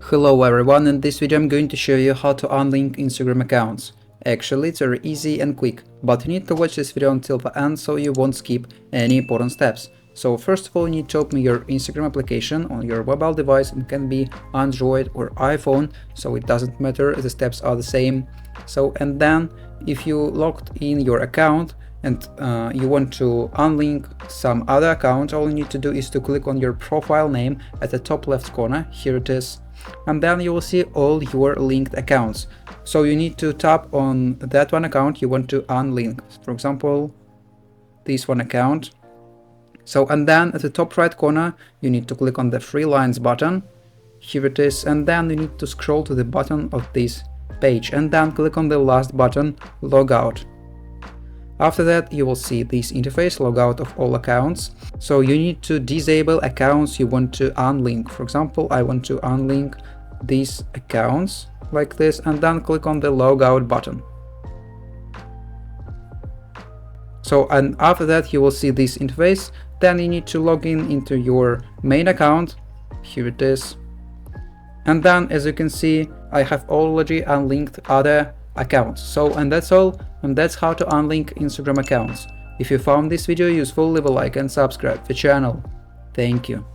Hello everyone, in this video I'm going to show you how to unlink Instagram accounts. Actually, it's very easy and quick, but you need to watch this video until the end so you won't skip any important steps. So first of all, you need to open your Instagram application on your mobile device. It can be Android or iPhone, so it doesn't matter, the steps are the same. And then if you logged in your account and you want to unlink some other account, all you need to do is to click on your profile name at the top left corner. Here it is. And then you will see all your linked accounts. So you need to tap on that one account you want to unlink. For example, this one account. And then at the top right corner, you need to click on the three lines button. Here it is. And then you need to scroll to the bottom of this page and then click on the last button, Logout. After that, you will see this interface, logout of all accounts. So you need to disable accounts you want to unlink. For example, I want to unlink these accounts like this and then click on the logout button. And after that, you will see this interface. Then you need to log in into your main account. Here it is. And then, as you can see, I have already unlinked other accounts. And that's all, and that's how to unlink Instagram accounts. If you found this video useful, leave a like and subscribe to the channel. Thank you.